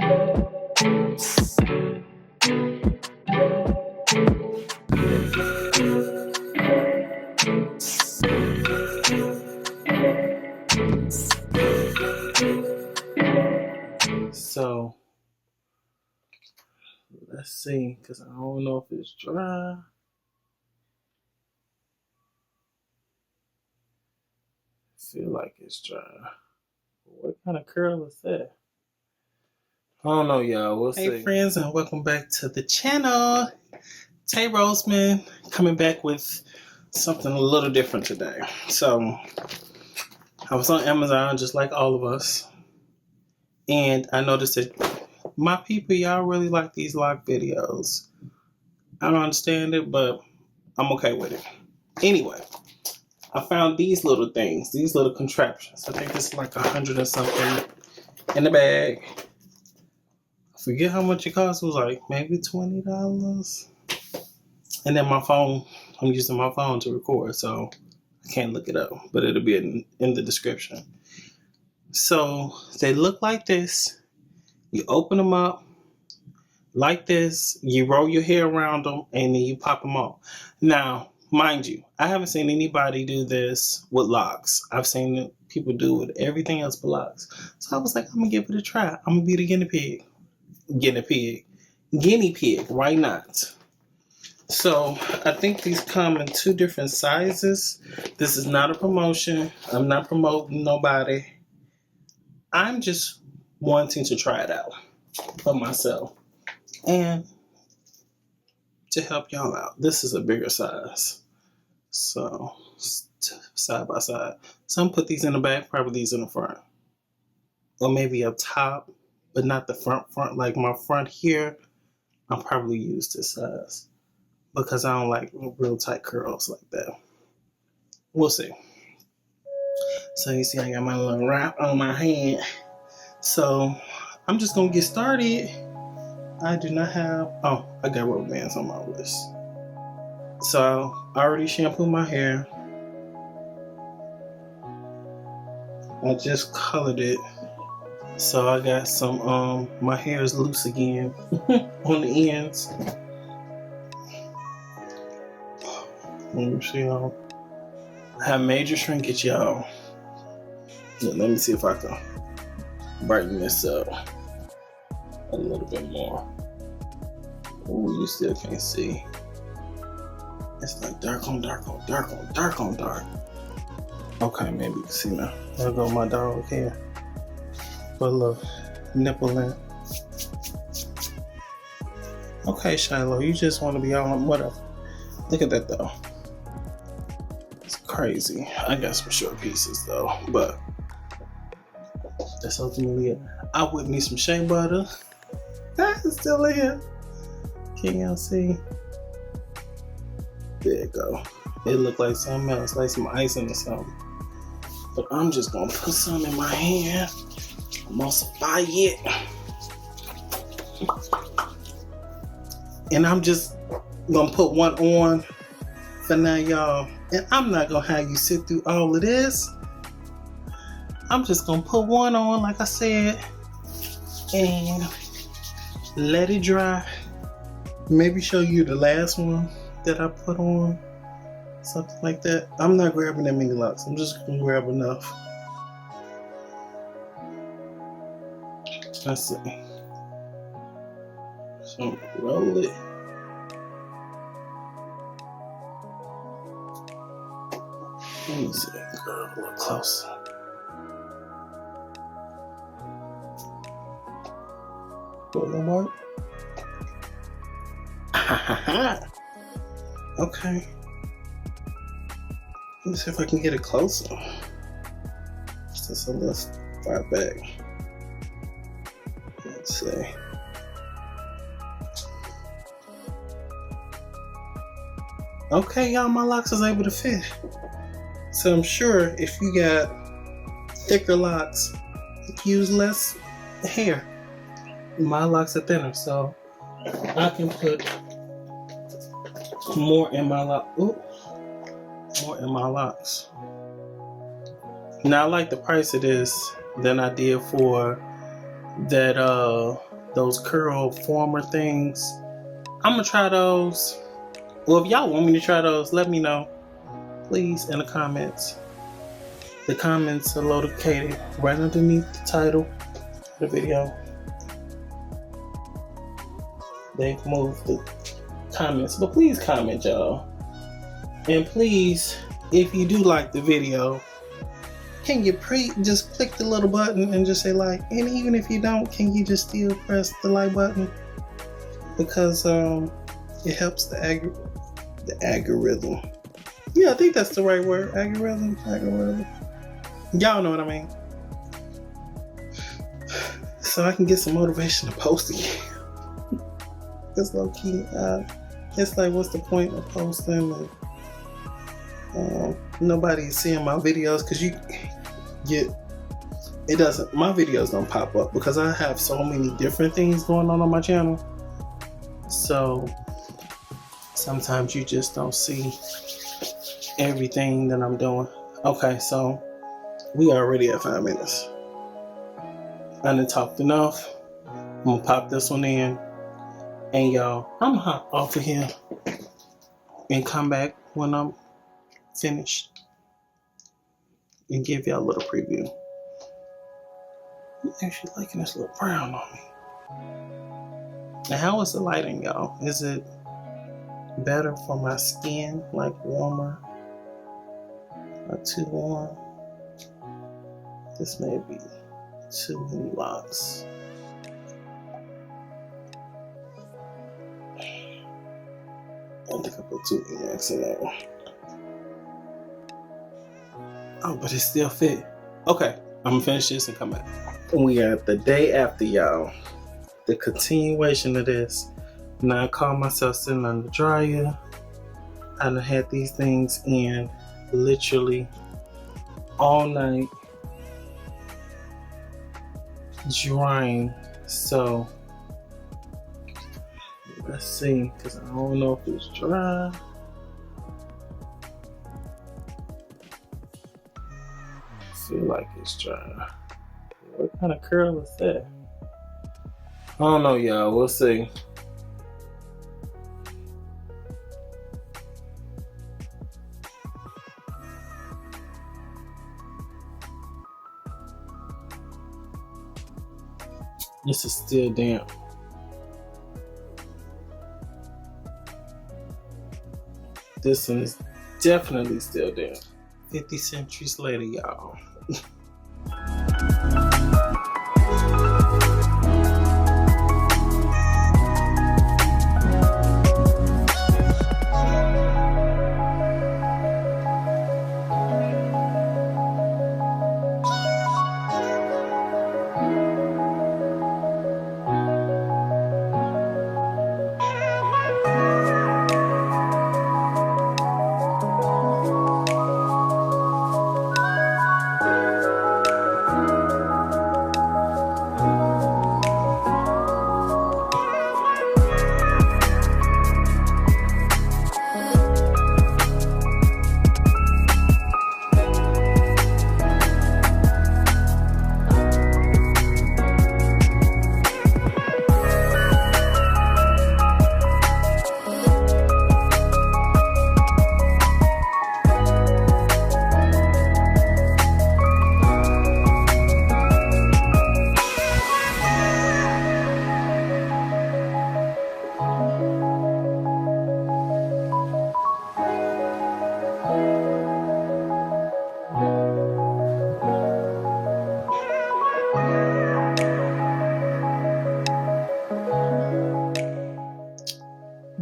So let's see, because I don't know if it's dry. Feel like it's dry. What kind of curl is that? I don't know, y'all. We'll see. Hey, friends, and welcome back to the channel. Taee Roseman coming back with something a little different today. So I was on Amazon, just like all of us, and I noticed that my people, y'all really like these lock videos. I don't understand it, but I'm okay with it. Anyway, I found these little things, these little contraptions. I think it's like 100 or something in the bag. I forget how much it cost. It was like maybe $20. And then my phone, I'm using my phone to record, so I can't look it up, but it'll be in the description. So they look like this. You open them up like this. You roll your hair around them, and then you pop them off. Now, mind you, I haven't seen anybody do this with locks. I've seen people do it with everything else but locks. So I was like, I'm going to give it a try. I'm going to be the guinea pig. Guinea pig. Why not? So I think these come in 2 different sizes. This is not a promotion. I'm not promoting nobody. I'm just wanting to try it out for myself and to help y'all out. This is a bigger size. So side by side. Some put these in the back, probably these in the front. Or maybe up top, but not the front. Like my front here, I'll probably use this size, because I don't like real tight curls like that. We'll see. So you see I got my little wrap on my hand. So I'm just going to get started. I do not have... Oh, I got rubber bands on my wrist. So I already shampooed my hair. I just colored it. So I got some... my hair is loose again on the ends. Let me see, y'all. I have major shrinkage, y'all. Let me see if I can brighten this up a little bit more. Oh, you still can't see. It's like dark on dark on dark on dark on dark. Okay, maybe you can see now. There go my dog here. Put a little nipple in. Okay, Shiloh, you just want to be all on whatever. Look at that though. It's crazy. I got some short pieces though, but that's ultimately it. I whip me some shea butter. It's still in here. Can y'all see? There you go. It looked like something else, like some icing or something. But I'm just gonna put some in my hand. Emulsify it. And I'm just gonna put one on for now, y'all. And I'm not gonna have you sit through all of this. I'm just gonna put one on, like I said, and let it dry. Maybe show you the last one that I put on, something like that. I'm not grabbing that many locks. I'm just gonna grab enough. Let's see. So roll it. Let me see, girl, a little closer. Put it work. Okay. Let me see if I can get it closer. Just a little far back. Let's see. Okay, y'all, my locks is able to fit. So I'm sure if you got thicker locks, use less hair. My locks are thinner, so I can put more in my lock. Ooh, more in my locks. Now I like the price of this than I did for that those curl former things. I'm gonna try those. Well, if y'all want me to try those, let me know, please, in the comments. The comments are located right underneath the title of the video. They've moved the comments, but please comment, y'all. And please, if you do like the video, can you just click the little button and just say like? And even if you don't, can you just still press the like button? Because it helps the algorithm. Yeah, I think that's the right word. Algorithm. Y'all know what I mean. So I can get some motivation to post again. It's low key. It's like, what's the point of posting? Nobody is seeing my videos because my videos don't pop up because I have so many different things going on my channel. So sometimes you just don't see everything that I'm doing. Okay, so we already at 5 minutes. I done talked enough. I'm gonna pop this one in. And y'all, I'm gonna hop off of here and come back when I'm finished and give y'all a little preview. I'm actually liking this little brown on me. Now, how is the lighting, y'all? Is it better for my skin, like warmer? Not too warm? This may be too many locks. I think I put 2 Emacs in there. Oh, but it still fit. Okay, I'm gonna finish this and come back. We got the day after, y'all. The continuation of this. Now I call myself sitting on the dryer. I done had these things in literally all night drying. So let's see, because I don't know if it's dry. I feel like it's dry. What kind of curl is that? I don't know, y'all. We'll see. This is still damp. This one is definitely still damp. 50 centuries later, y'all.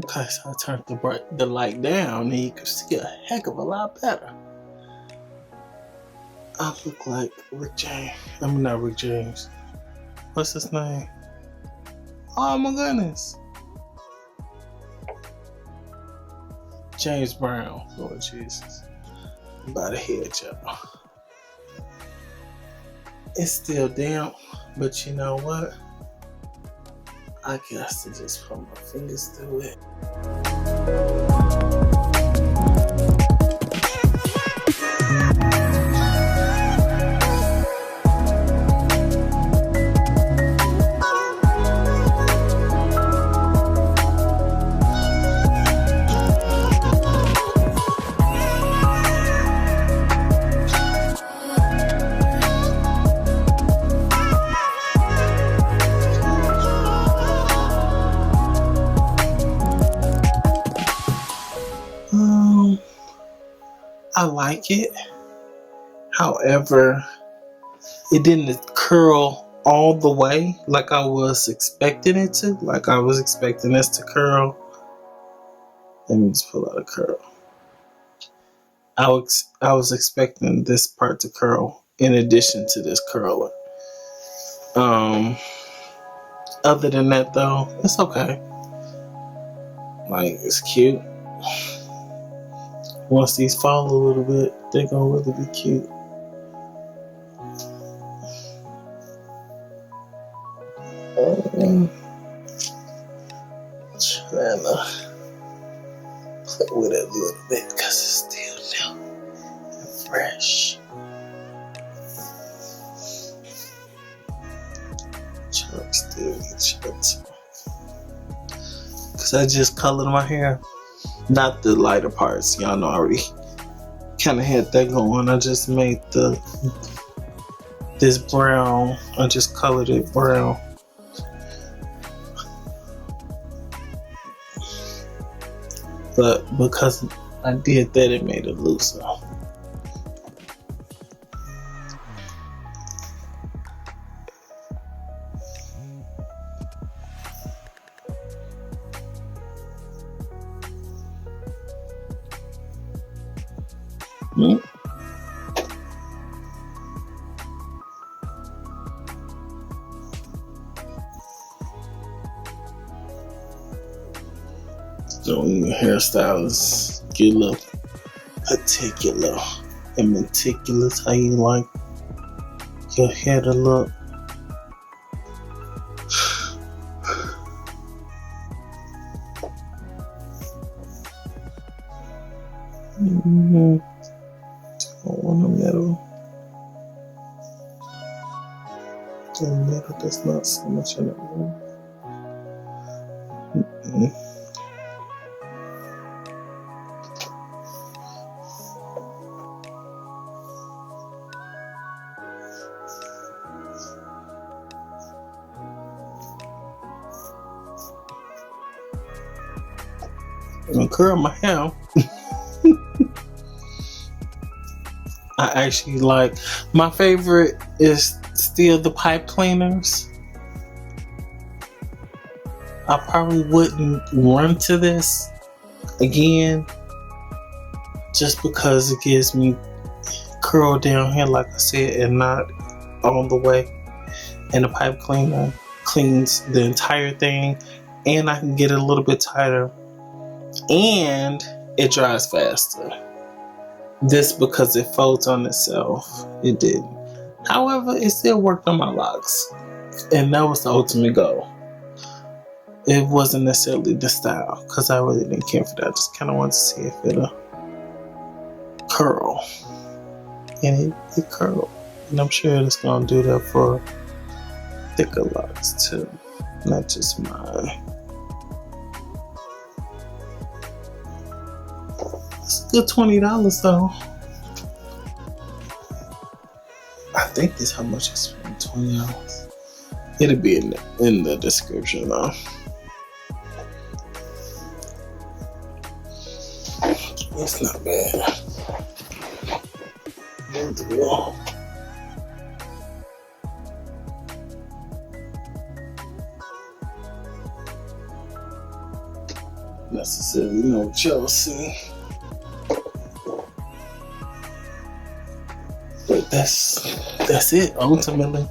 Okay, so I turned the light down and you can see a heck of a lot better. I look like Rick James. I mean, not Rick James. What's his name? Oh my goodness. James Brown. Lord Jesus. I'm about to head, y'all. It's still damp, but you know what? I guess to just put my fingers through it. I like it. However, it didn't curl all the way like I was expecting it to. Like I was expecting this to curl. Let me just pull out a curl. I was expecting this part to curl in addition to this curler. Other than that though, it's okay. Like, it's cute. Once these fall a little bit, they're gonna really be cute. Trying to play with it a little bit because it's still new and fresh. Trying to still get shut. Because I just colored my hair. Not the lighter parts. Y'all know I already kind of had that going. I just made this brown. I just colored it brown. But because I did that, it made it looser. So when your hairstylists get a little particular and meticulous, how you like your hair to look. Mm-hmm. Don't want a middle. The middle does not so much in it. Mm-hmm. And curl my hair. I actually like, my favorite is still the pipe cleaners. I probably wouldn't run to this again just because it gives me curl down here, like I said, and not all the way. And the pipe cleaner cleans the entire thing, and I can get it a little bit tighter, and it dries faster. This, because it folds on itself, it didn't. However, it still worked on my locks, and that was the ultimate goal. It wasn't necessarily the style, because I really didn't care for that. I just kind of wanted to see if it'll curl, and it curled. And I'm sure it's going to do that for thicker locks too, not just mine. It's a good $20 though. I think that's how much I spent. $20. It'll be in the description though. It's not bad. Necessarily no Chelsea, but that's it. Ultimately,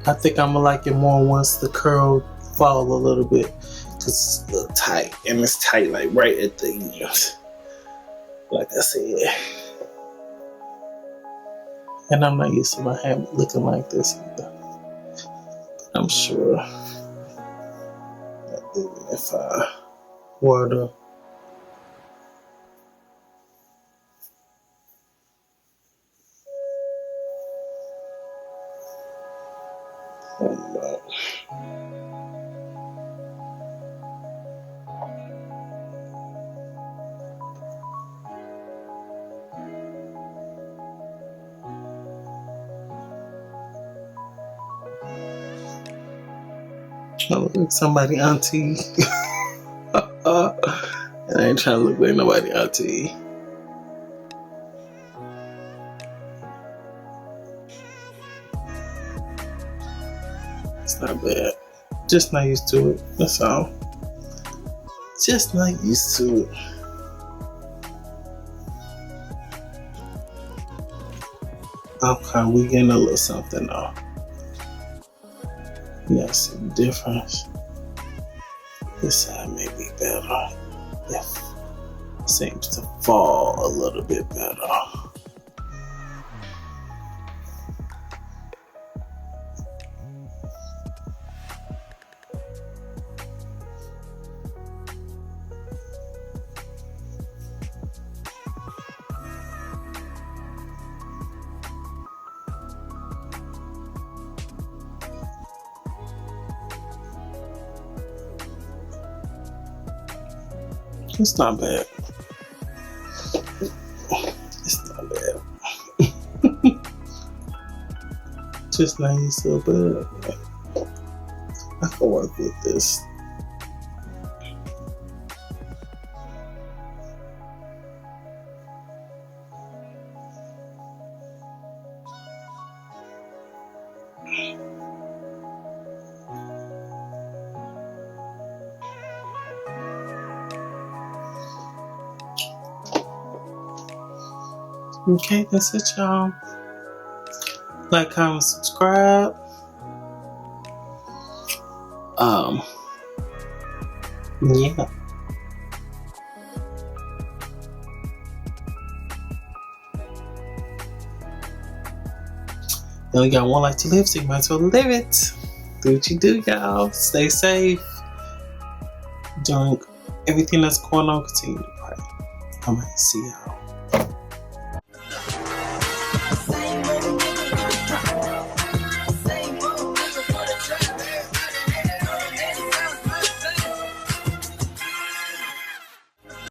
I think I'm gonna like it more once the curl fall a little bit, because it's a little tight, and it's tight like right at the end, like I said. And I'm not used to my hair looking like this either. But I'm sure that even if I were to I look like somebody auntie. And I ain't trying to look like nobody auntie. It's not bad. Just not used to it. That's all. Just not used to it. Okay, we getting a little something though. Yeah, some difference. This side may be better. It seems to fall a little bit better. It's not bad. It's not bad. Just not used to it, but I can work with this. Okay, that's it, y'all. Like, comment, subscribe. Yeah. You only got one life to live, so you might as well live it. Do what you do, y'all. Stay safe. Doing everything that's going on, continue to pray. I might see y'all.